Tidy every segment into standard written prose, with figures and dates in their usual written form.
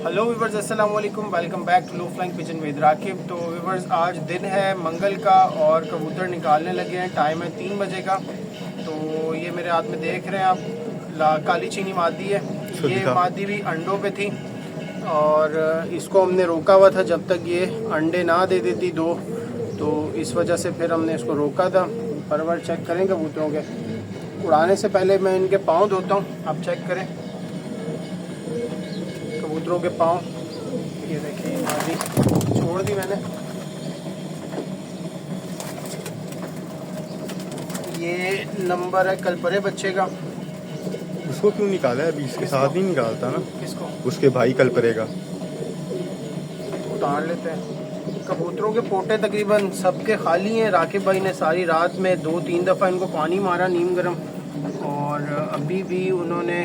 Hello viewers, अस्सलाम वालेकुम। Welcome back to low flying pigeon with Rakib. तो वीवर्स, आज दिन है मंगल का और कबूतर निकालने लगे हैं। टाइम है 3 बजे का। तो ये मेरे हाथ में देख रहे हैं आप, काली चीनी मादी है। ये मादी भी अंडों पे थी और इसको हमने रोका हुआ था जब तक ये अंडे ना दे देती दो। तो इस वजह से फिर हमने इसको रोका था। परवर चेक करें कबूतरों के। उड़ाने से पहले मैं इनके पाँव धोता हूँ, आप चेक करें कबूतरों के पाँव। ये देखिए, मादी छोड़ दी मैंने। ये नंबर है कलपरे बच्चे का। उसको क्यों निकाला है? अभी इसके साथ नहीं निकालता ना। किसको? उसके भाई कलपरे का। उतार लेते हैं। कबूतरों के पोटे तकरीबन सबके खाली हैं। राकिब भाई ने सारी रात में 2-3 दफ़ा इनको पानी मारा नीम गर्म, और अभी भी उन्होंने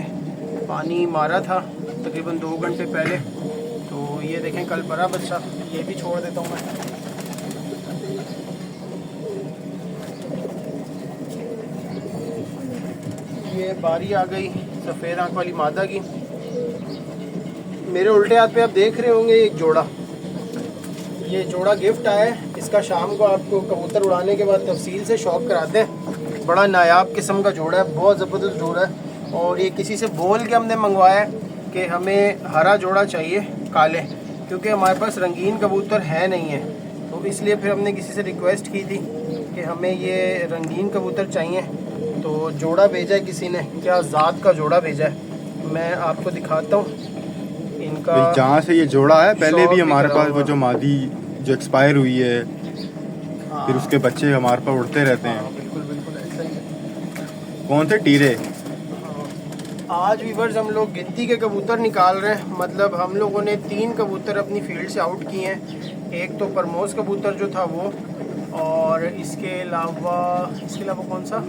पानी मारा था तकरीबन 2 घंटे पहले। तो ये देखें कलपरा बच्चा, ये भी छोड़ देता हूँ मैं। ये बारी आ गई सफ़ेद आंख वाली मादा की। मेरे उल्टे हाथ पे आप देख रहे होंगे एक जोड़ा। ये जोड़ा गिफ्ट आया है। इसका शाम को आपको कबूतर उड़ाने के बाद तफसील से शौक कराते हैं। बड़ा नायाब किस्म का जोड़ा है, बहुत ज़बरदस्त जोड़ा है। और ये किसी से बोल के हमने मंगवाया है कि हमें हरा जोड़ा चाहिए काले, क्योंकि हमारे पास रंगीन कबूतर है नहीं है। तो इसलिए फिर हमने किसी से रिक्वेस्ट की थी कि हमें ये रंगीन कबूतर चाहिए। तो जोड़ा भेजा है किसी ने, क्या ज़ात का जोड़ा भेजा है। मैं आपको दिखाता हूँ इनका। जहाँ से ये जोड़ा है, पहले भी हमारे पास वो हुआ। जो मादी जो एक्सपायर हुई है, हाँ, फिर उसके बच्चे हमारे पास उड़ते रहते हाँ, हैं। बिल्कुल बिल्कुल ऐसा ही है। कौन से टीरे? आज वीवर्स हम लोग गिद्दी के कबूतर निकाल रहे हैं। मतलब हम लोगों ने 3 कबूतर अपनी फील्ड से आउट किए हैं। एक तो परमोज कबूतर जो था वो, और इसके अलावा कौन सा,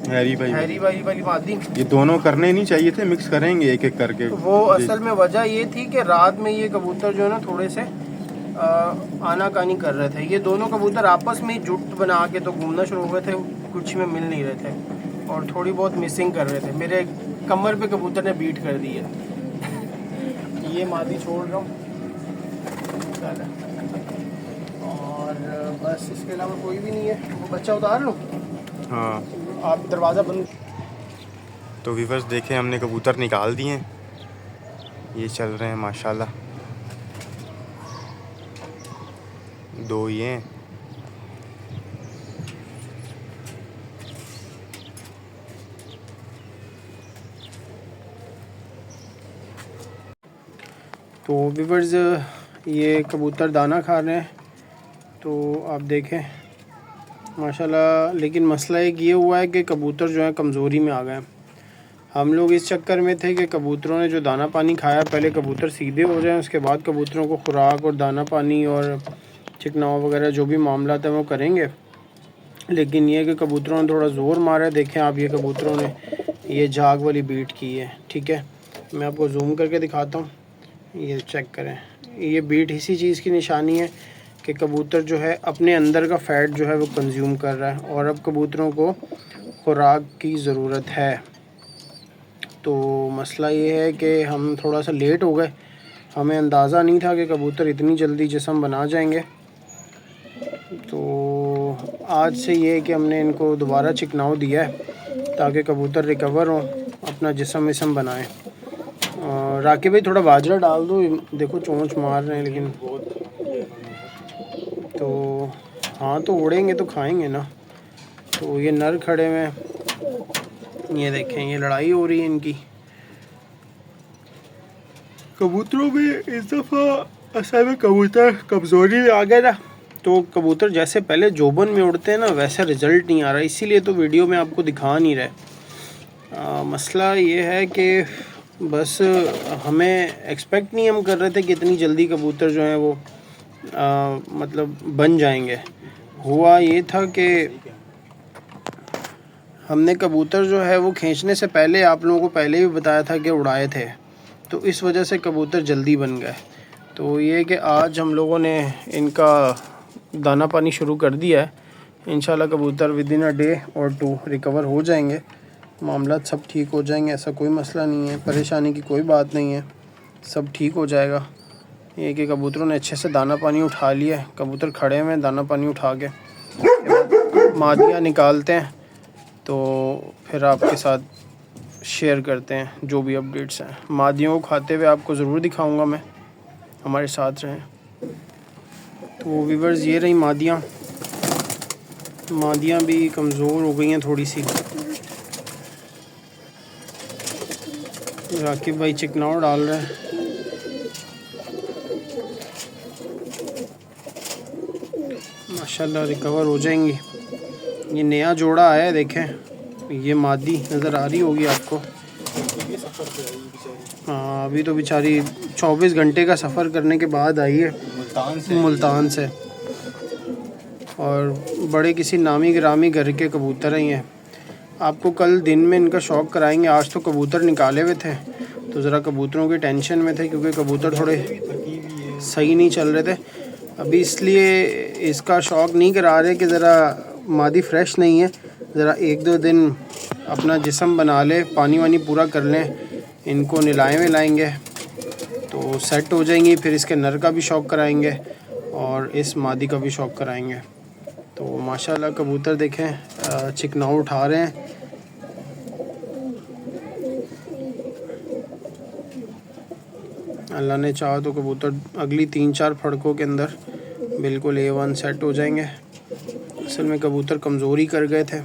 हैरी भाई वाली मादी। ये दोनों करने नहीं चाहिए थे, मिक्स करेंगे एक एक करके। वो असल में वजह ये थी कि रात में ये कबूतर जो है ना थोड़े से आनाकानी कर रहे थे। ये दोनों कबूतर आपस में ही जुट बना के तो घूमना शुरू हो गए थे, कुछ में मिल नहीं रहे थे और थोड़ी बहुत मिसिंग कर रहे थे। मेरे कमर पे कबूतर ने बीट कर दी है। ये मादी छोड़ रहा हूँ और बस इसके अलावा कोई भी नहीं है। वो बच्चा उतार लो, हाँ। आप दरवाज़ा बंद। तो व्यूअर्स देखें, हमने कबूतर निकाल दिए हैं। ये चल रहे हैं माशाल्लाह। 2 ये हैं। तो व्यूअर्स, ये कबूतर दाना खा रहे हैं। तो आप देखें माशाल्लाह। लेकिन मसला एक ये हुआ है कि कबूतर जो है कमज़ोरी में आ गए हैं। हम लोग इस चक्कर में थे कि कबूतरों ने जो दाना पानी खाया, पहले कबूतर सीधे हो जाएं, उसके बाद कबूतरों को खुराक और दाना पानी और चिकनाव वगैरह जो भी मामला है वो करेंगे। लेकिन ये कि कबूतरों ने थोड़ा ज़ोर मारा है। देखें आप, ये कबूतरों ने ये झाग वाली बीट की है। ठीक है, मैं आपको जूम करके दिखाता हूँ। ये चेक करें, ये बीट इसी चीज़ की निशानी है कि कबूतर जो है अपने अंदर का फ़ैट जो है वो कंज्यूम कर रहा है और अब कबूतरों को खुराक की ज़रूरत है। तो मसला ये है कि हम थोड़ा सा लेट हो गए। हमें अंदाज़ा नहीं था कि कबूतर इतनी जल्दी जिस्म बना जाएंगे। तो आज से ये है कि हमने इनको दोबारा चिकनाव दिया है ताकि कबूतर रिकवर हों, अपना जिस्म बनाएं। राकिब भाई थोड़ा बाजरा डाल दो। देखो चोंच मार रहे हैं लेकिन। तो हाँ, तो उड़ेंगे तो खाएंगे ना। तो ये नर खड़े हुए हैं, ये देखें, ये लड़ाई हो रही है इनकी। कबूतरों में इस दफ़ा असल में कबूतर कमज़ोरी आ गया था। तो कबूतर जैसे पहले जोबन में उड़ते हैं ना, वैसा रिज़ल्ट नहीं आ रहा। इसीलिए तो वीडियो में आपको दिखा नहीं रहे। मसला ये है कि बस हमें एक्सपेक्ट नहीं हम कर रहे थे कि इतनी जल्दी कबूतर जो हैं वो मतलब बन जाएंगे। हुआ ये था कि हमने कबूतर जो है वो खींचने से पहले आप लोगों को पहले भी बताया था कि उड़ाए थे, तो इस वजह से कबूतर जल्दी बन गए। तो ये कि आज हम लोगों ने इनका दाना पानी शुरू कर दिया है। इंशाल्लाह कबूतर विद इन अ डे और 2 रिकवर हो जाएंगे, मामला सब ठीक हो जाएंगे। ऐसा कोई मसला नहीं है, परेशानी की कोई बात नहीं है। सब ठीक हो जाएगा। ये कि कबूतरों ने अच्छे से दाना पानी उठा लिया है, कबूतर खड़े हुए हैं दाना पानी उठा के, मादियाँ निकालते हैं तो फिर आपके साथ शेयर करते हैं जो भी अपडेट्स हैं। मादियों को खाते हुए आपको ज़रूर दिखाऊंगा मैं, हमारे साथ रहें। तो व्यूअर्स ये रही मादियाँ भी कमज़ोर हो गई हैं थोड़ी सी। राकिब भाई चिकनाव डाल रहे हैं। माशाल्लाह रिकवर हो जाएंगी। ये नया जोड़ा आया है, देखें ये मादी नज़र आ रही होगी आपको। हाँ अभी तो बेचारी 24 घंटे का सफ़र करने के बाद आई है मुल्तान से। और बड़े किसी नामी गिरामी घर के कबूतर हैं ये। आपको कल दिन में इनका शौक़ कराएंगे। आज तो कबूतर निकाले हुए थे तो ज़रा कबूतरों के टेंशन में थे क्योंकि कबूतर थोड़े सही नहीं चल रहे थे। अभी इसलिए इसका शौक़ नहीं करा रहे कि ज़रा मादी फ्रेश नहीं है, ज़रा 1-2 दिन अपना जिस्म बना ले, पानी वानी पूरा कर लें, इनको नहलाएंगे तो सेट हो जाएंगी। फिर इसके नर का भी शौक़ कराएंगे और इस मादी का भी शौक़ कराएंगे। तो माशाल्लाह कबूतर देखें चिकनाऊ उठा रहे हैं। अल्लाह ने चाहा तो कबूतर अगली 3-4 फड़कों के अंदर बिल्कुल A1 सेट हो जाएंगे। असल में कबूतर कमज़ोरी कर गए थे,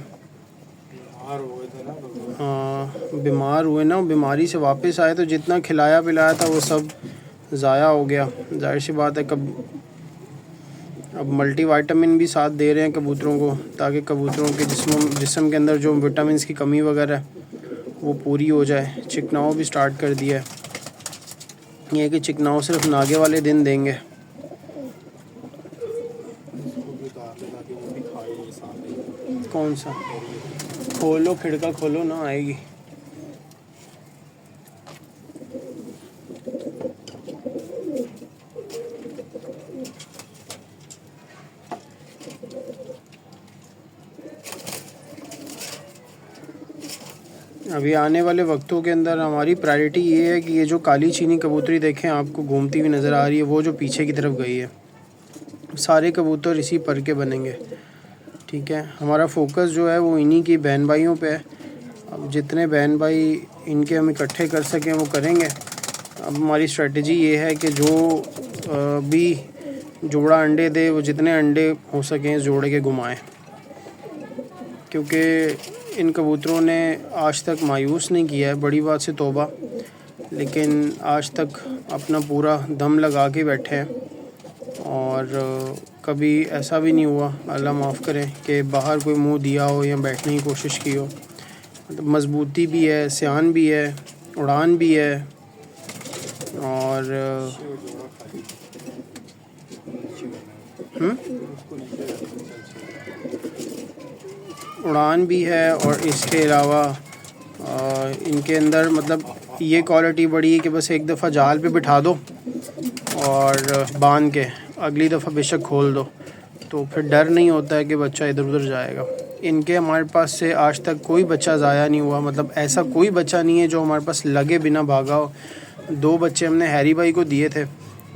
हाँ बीमार हुए ना, बीमारी से वापस आए तो जितना खिलाया पिलाया था वो सब ज़ाया हो गया। जाहिर सी बात है अब मल्टीविटामिन भी साथ दे रहे हैं कबूतरों को ताकि कबूतरों के जिस्म के अंदर जो विटामिन की कमी वगैरह वो पूरी हो जाए। चिकनाऊ भी स्टार्ट कर दिया है। ये कि चिकनाऊ सिर्फ नागे वाले दिन देंगे। कौन सा? खोलो खिड़का खोलो ना, आएगी। अभी आने वाले वक्तों के अंदर हमारी प्रायोरिटी ये है कि ये जो काली चीनी कबूतरी देखें आपको घूमती हुई नज़र आ रही है, वो जो पीछे की तरफ गई है, सारे कबूतर इसी पर के बनेंगे। ठीक है, हमारा फोकस जो है वो इन्हीं की बहन भाइयों पे है। अब जितने बहन भाई इनके हम इकट्ठे कर सकें वो करेंगे। अब हमारी स्ट्रेटजी ये है कि जो भी जोड़ा अंडे दे वो जितने अंडे हो सकें इस जोड़े के घुमाएं, क्योंकि इन कबूतरों ने आज तक मायूस नहीं किया है, बड़ी बात से तौबा, लेकिन आज तक अपना पूरा दम लगा के बैठे हैं और कभी ऐसा भी नहीं हुआ, अल्लाह माफ़ करें, कि बाहर कोई मुंह दिया हो या बैठने की कोशिश की हो। मतलब मज़बूती भी है, सियान भी है, उड़ान भी है और उड़ान भी है। और इसके अलावा इनके अंदर मतलब ये क्वालिटी बड़ी है कि बस एक दफ़ा जाल पे बिठा दो और बांध के अगली दफ़ा बेशक खोल दो तो फिर डर नहीं होता है कि बच्चा इधर उधर जाएगा। इनके हमारे पास से आज तक कोई बच्चा ज़ाया नहीं हुआ, मतलब ऐसा कोई बच्चा नहीं है जो हमारे पास लगे बिना भागा हो। 2 बच्चे हमने हैरी भाई को दिए थे,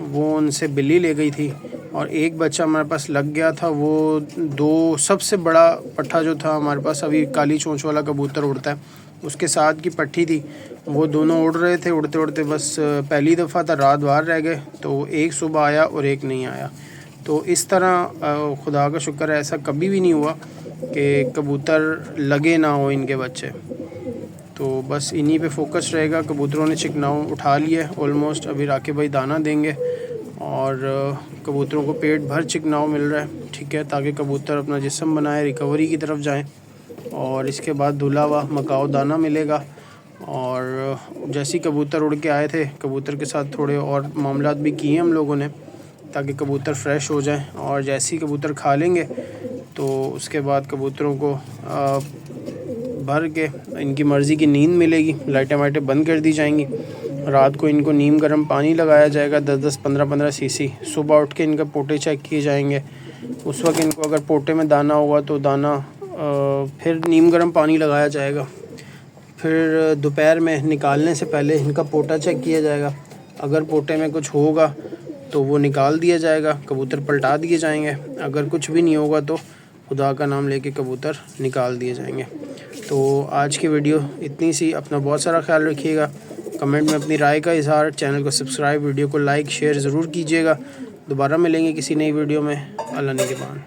वो उनसे बिल्ली ले गई थी, और एक बच्चा हमारे पास लग गया था। वो 2 सबसे बड़ा पट्ठा जो था हमारे पास, अभी काली चोंच वाला कबूतर उड़ता है, उसके साथ की पट्टी थी, वो दोनों उड़ रहे थे। उड़ते उड़ते बस पहली दफ़ा था रात बाहर रह गए, तो एक सुबह आया और एक नहीं आया। तो इस तरह खुदा का शुक्र है ऐसा कभी भी नहीं हुआ कि कबूतर लगे ना हो इनके बच्चे। तो बस इन्हीं पे फोकस रहेगा। कबूतरों ने चिकनाऊ उठा लिया है ऑलमोस्ट, अभी राकिब भाई दाना देंगे और कबूतरों को पेट भर चिकनाऊ मिल रहा है, ठीक है, ताकि कबूतर अपना जिस्म बनाए, रिकवरी की तरफ जाएं। और इसके बाद धुला हुआ मकाओ दाना मिलेगा। और जैसे ही कबूतर उड़ के आए थे, कबूतर के साथ थोड़े और मामलात भी किए हम लोगों ने ताकि कबूतर फ्रेश हो जाएं। और जैसे ही कबूतर खा लेंगे तो उसके बाद कबूतरों को भर के इनकी मर्ज़ी की नींद मिलेगी, लाइटें वाइटें बंद कर दी जाएंगी। रात को इनको नीम गर्म पानी लगाया जाएगा 10-10 15-15 सीसी। सुबह उठ के इनका पोटे चेक किए जाएंगे, उस वक्त इनको अगर पोटे में दाना हुआ तो दाना फिर नीम गर्म पानी लगाया जाएगा। फिर दोपहर में निकालने से पहले इनका पोटा चेक किया जाएगा। अगर पोटे में कुछ होगा तो वो निकाल दिया जाएगा, कबूतर पलटा दिए जाएंगे। अगर कुछ भी नहीं होगा तो खुदा का नाम लेके कबूतर निकाल दिए जाएंगे। तो आज की वीडियो इतनी सी। अपना बहुत सारा ख्याल रखिएगा। कमेंट में अपनी राय का इजहार, चैनल को सब्सक्राइब, वीडियो को लाइक शेयर ज़रूर कीजिएगा। दोबारा मिलेंगे किसी नई वीडियो में। अल्लाह निगहबान।